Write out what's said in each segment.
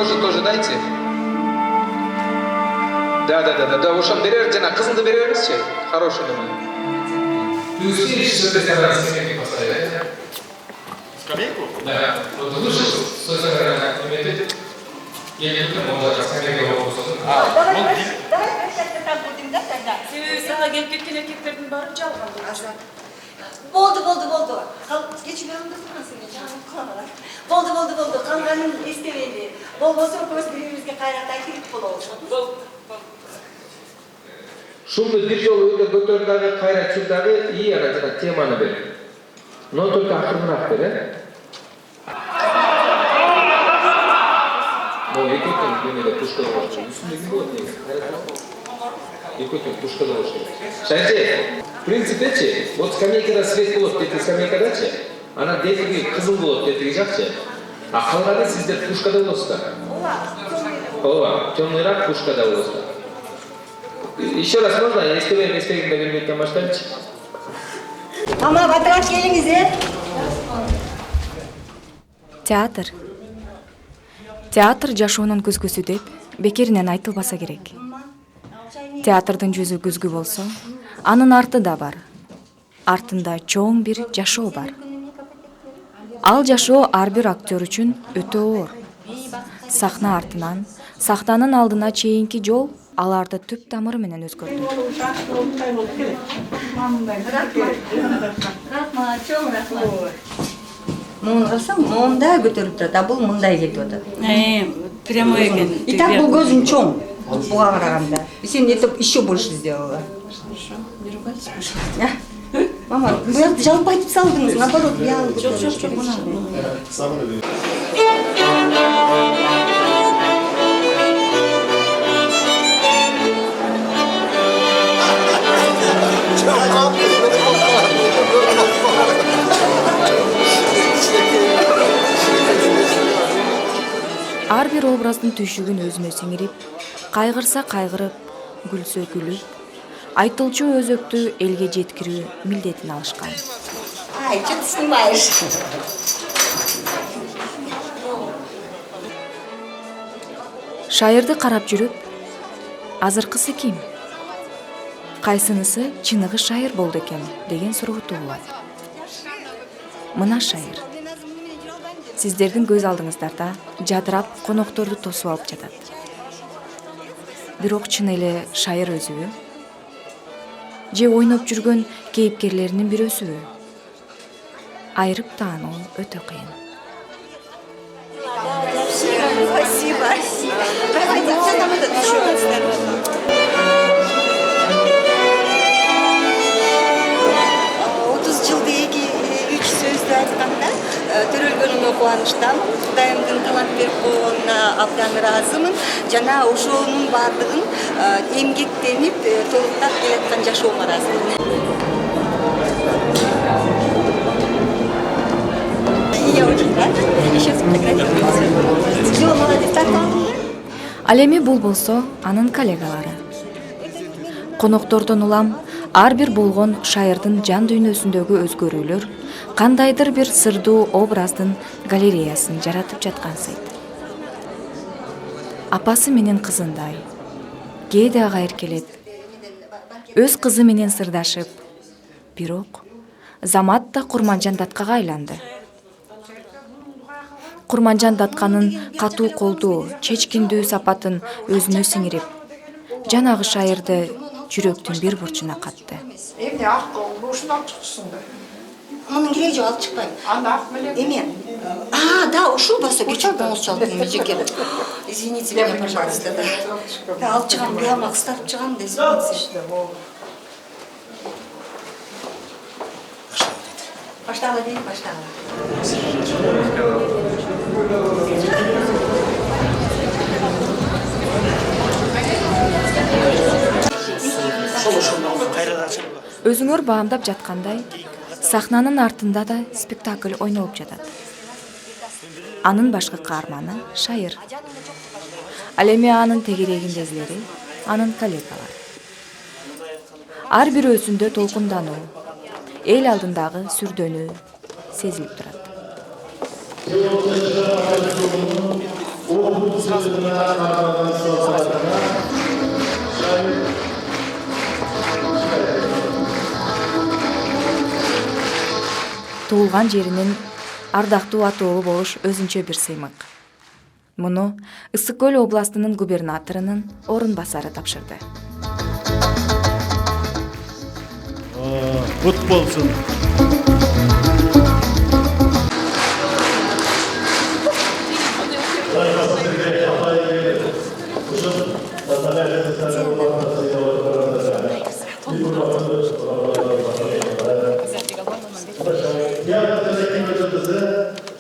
рожу тоже дайте. Да, ошоны берер, жана кызылды бере бересичи. Хороший номер. Ты успеешь с этой стороны скамейку поставить? Скамейку? Да. Вот вышел, с той стороны метит. Я не думаю, что скамейка его Давай прощаться там будем, да, тогда? Сага келип кеткен эркектердин баары жалган. Болды. Кечип янымда тургансың, жаңы кылабалар. Болды. Калганын эстебейли. Болбосо экөөбүз бири-бирибизге кайрат айтып болобуз. Шумды бир жолу өтө көтөр дагы, кайрат чур дагы, и ана жана теманы бер. Но только акырыныраак бер, Бұл екеудің бөлмеде пушкада болшы. Үстінде кім болады неге? Екеудің пушкада болшы. Шайже, в принципе, вот скамейкада свет болады, дети скамейкадачы, ана детиги кызыл болады, детиги жақчы. А қалғаны сіздер пушкада болосыздар. Ооба, темныйраак пушкада болосыздар. Еще раз можно, я эстебегимде билбеттен баштайчы. Мама, батырап келиңиз, Театр жашоонун күзгүсү деп бекеринен айтылбаса керек. Театрдын жүзү күзгү болсо, анын арты да бар. Артында чоң бир жашоо бар. Ал жашоо ар бир актер үчүн өтө оор. Сахна артынан, сахнанын алдына чейинки жол аларды түп тамыры менен өзгөртөт. Рахмат, чоң рахмат. Муун кылсаң, муундай көтөрүп турат, а бул мындай кетип атат. Прямой экен. И так бул көзүң чоң. Буга караганда. Сен этип еще больше сделала. Хорошо. Не ругайтесь, пожалуйста. Мама, буякты жалпы айтып салдыңыз, наоборот, буягы көтөрүш. Жок, мына. Ар бир образдын түйшүгүн өзүнө сиңирип, кайгырса кайгырып, күлсө күлүп, айтылчу өзөктү элге жеткирүү милдетин алышкан. Ай, что ты снимаешь? Шайырды карап жүрүп, азыркысы ким? Кайсынысы чыныгы шайыр болду экен деген суроо туулат. Мына шайыр. Сиздердин көз алдыңыздарда жадырап конокторду тосуп алып жатат. Бирок чын эле шайыр өзүбү? Же ойноп жүргөн кейипкерлеринин бирөөсүбү? Айырып таануу өтө кыйын. Спасибо. Проходите, что там этот еще? 30 жылдыги 3 сөздү айтканда, төрөлгөнүмө кубанычтамын. Кудайымдын талант берип койгонуна абдан ыраазымын. Жана ошонун баардыгын эмгектенип, толуктап келаткан жашоомо ыраазымын. Я очень рада. Еще сфотографируемся. Все, молодец, так вам. Ал эми бул болсо анын коллегалары. Коноктордон улам ар бир болгон шайырдын жан дүйнөсүндөгү өзгөрүүлөр кандайдыр бир сырдуу образдын галереясын жаратып жаткансыйт. Апасы менен кызындай, кээде ага эркелеп, өз кызы менен сырдашып, бирок замат да Курманжан Даткага айланды. Курманжан Датканын катуу колдуу, чечкиндүү сапатын өзүнө сиңирип, жанагы шайырды жүрөктүн бир бурчуна катты. Эмне ак колду ушундан чыксың да. Мунун кереги жок, алып чыкпайм. Аны ак менен. Эме? Да, ушул басо кечип болчалды эжеке. Извините меня, пожалуйста. Да, алып чыгам, буяма кыстарып чыгам да, извините. Баштала дейм, баштала. Өзүңөр баамдап жаткандай, сахнанын артында да спектакль ойнолуп жатат. Анын башкы каарманы шайыр. Ал эми анын тегерегиндегилери, анын коллегалары. Ар бирөөсүндө толкундануу, эл алдындагы сүрдөнүү сезилип турат. Туулган жеринин ардактуу атоолу болуш өзүнчө бир сыймык. Муну Ысык Көл областынын губернаторунун орун басары тапшырды. Кут болсун.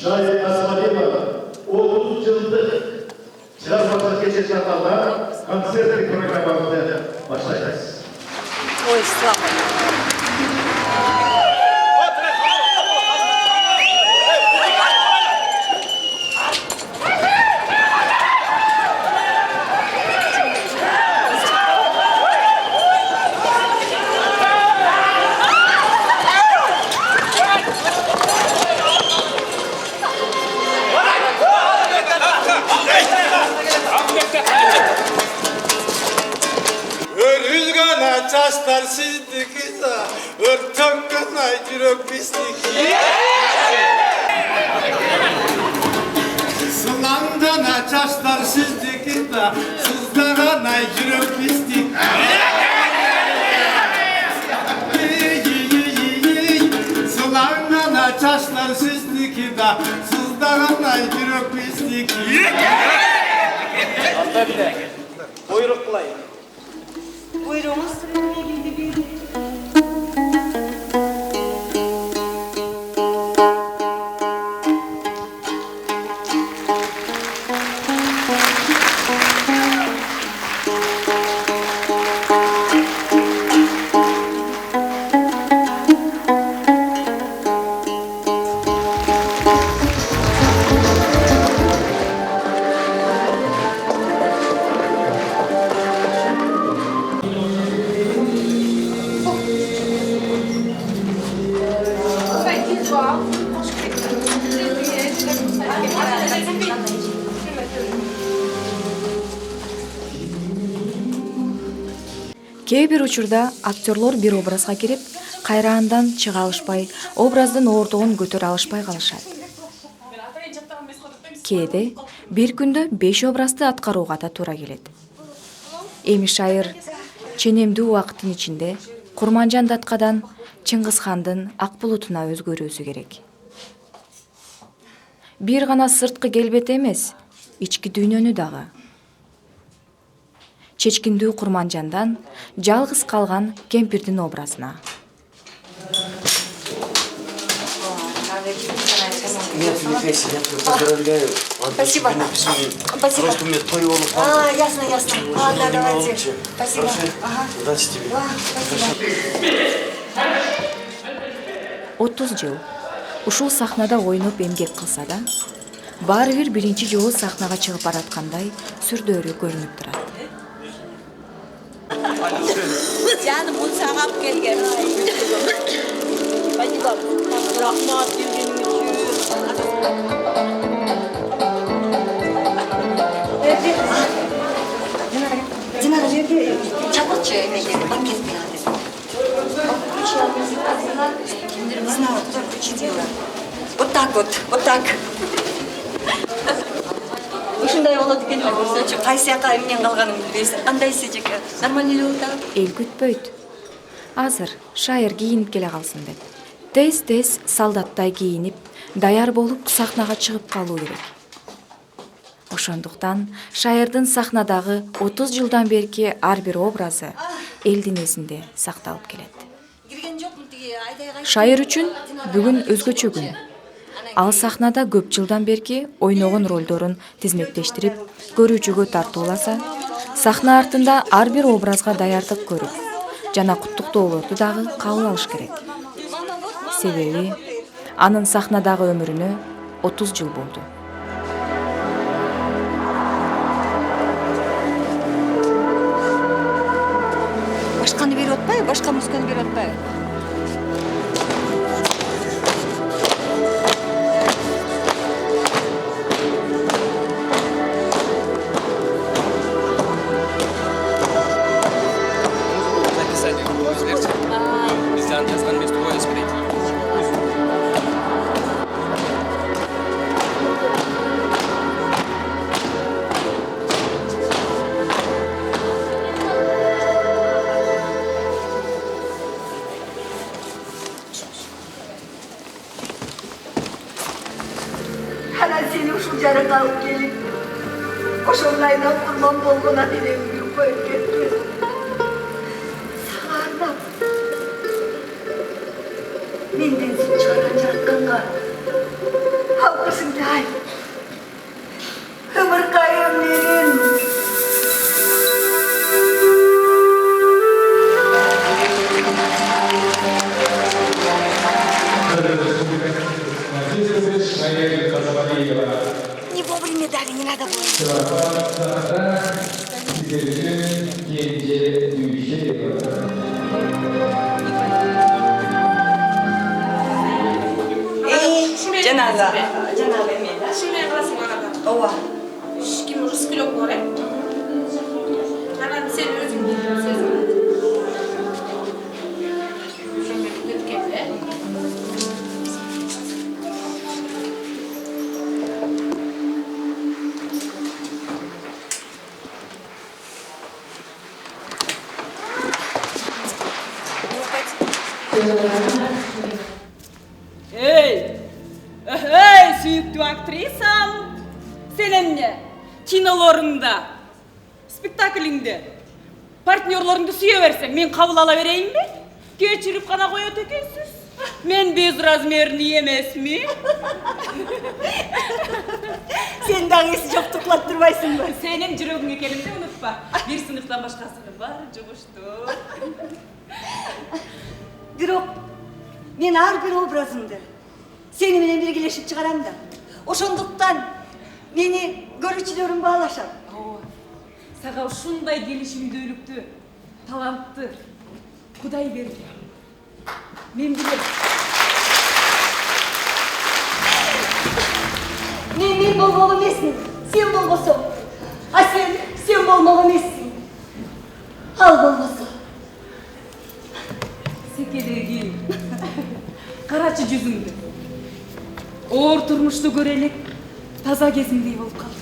Şahit Asmalima, 30 yıllık Silahbaşı Geçiş Atal'da konserlik programımızı başlayacağız. Ой, слава. Örülgana çaşlar sizdiki da örtökkana yürek bizdiki. Sılandana çaşlar sizdiki da sızdagana yürek bizdiki. Sılandana çaşlar sizdiki da sızdagana yürek bizdiki. Buyruk kılayım. Buyurunuz. Кээ бир учурда актерлор бир образга кирип, кайраандан чыга алышпай, образдын оордугун көтөрө алышпай калышат. Кээде бир күндө 5 образды аткарууга да туура келет. Эми шайыр ченемдүү убакыттын ичинде Курманжан Даткадан Чыңгызхандын Ак булутуна өзгөрүүсү керек. Бир гана сырткы келбет эмес, ички дүйнөнү дагы. Чечкиндүү Курманжандан жалгыз калган кемпирдин образына. Спасибо. Спасибо. Просто мне твоего Ясно, ясно. Ладно, давайте. Спасибо. Ага. Удачи тебе. Спасибо. 30 жыл ушул сахнада ойноп эмгек кылса да, баары бир биринчи жолу сахнага чыгып бараткандай сүрдөөрү көрүнүп турат. Canım bunu sağap gelgen. Спасибо. Rahmat gelgenin için. Динара, жерге чапырчы эмеге пакет менен. Не знаю, кто включила. Вот так вот, вот так. Ушундай болот экен деп көрсөчү. Кайсы жака эмнен калганымды билесиң. Кандайсы жеке? Нормально эле болот. Эл күтпөйт. Азыр шайыр кийинип келе калсын деп. Тез-тез солдаттай кийинип, даяр болуп сахнага чыгып калуу керек. Ошондуктан шайырдын сахнадагы 30 жылдан берки ар бир образы элдин эсинде сакталып келет. Шайыр үчүн бүгүн өзгөчө күн. Ал сахнада көп жылдан берки ойногон ролдорун тизмектештирип, көрүүчүгө тартууласа, сахна артында ар бир образга даярдык көрүп, жана куттуктоолорду дагы кабыл алыш керек. Себеби анын сахнадагы өмүрүнө 30 жыл болду. Башканы берип атпайбы? Башка музыканы берип атпайбы? өзгерче. Биз жан жазган эмес турбай эскерейт. Hala seni uşul jarık alıp gelip, oşonlaydan kurban bolguna dileğimi koyup kettim. Sağa arnap. Menden süt çıkaran jarıkkanga. Halkısın cahil. Ömür kayın benim. Не вовремя дали, не надо было. Жаназа. Жаназа эмес. Шиммен кыласың анага. Ооба. Ким ырыс күлөк бар, Анан сен өзүң сезим. Ошондой өткөн, Эй, сүйүктүү актрисам. Сен эмне? Кинолоруңда, спектаклиңде партнерлоруңду сүйө берсең, мен кабыл ала берейинби? Кечирип гана коет экенсиз. Мен безразмерный эмесми? Сен дагы эси жок туклап турбайсыңбы? Сенин жүрөгүң экенимди унутпа. Бир сыныптан башкасы бар жугушту. Бирок мен ар бир образымды сени менен биргелешип чыгарам да. Ошондуктан мени көрүүчүлөрүм баалашат. Сага ушундай келишимдүүлүктү, талантты Кудай берди. Мен билем. Мен болмок эмесмин. Сен болбосоң. А сен болмок эмессиң. Ал болбосо. Секелеги. Карачы жүзүңдү. Оор турмушту көрө элек таза кезиңдей болуп калды.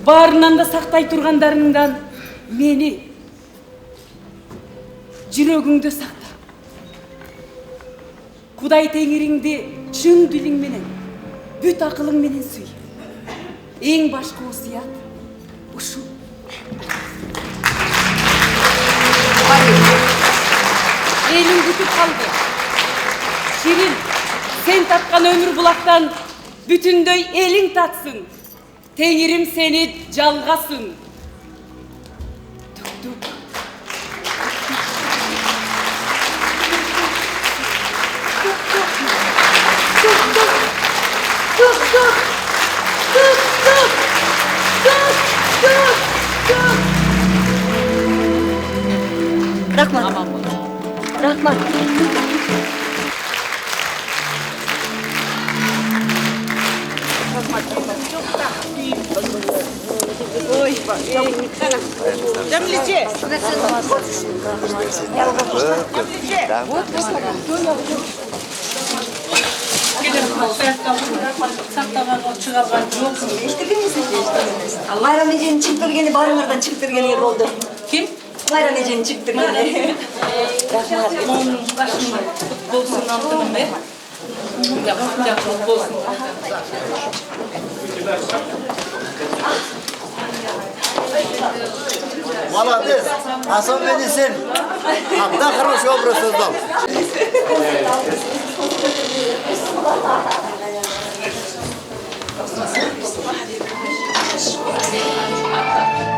Баарынан да сактай тургандарыңдан мени, жүрөгүңдү сакта. Кудай теңириңди чын дилиң менен, бүт акылың менен сүй. Эң башкы осуят ушул. Элиң бүтүп калды. Ширин, сен тапкан өмүр булактан бүтүндөй элиң татсын. Теңирим сени жалгасын. Тук-тук. Рахмат. Рахмат. Ой, Jamlice. Майра эжени чыгып бергени баарыңардан чыгып бергени болду. Ким? Майра эжени чыгып бергени. Рахмат. Болсун алтыным бе? Жакшы болсун. Молодец, особенно сын. Да, хороший образ создал. Thank you.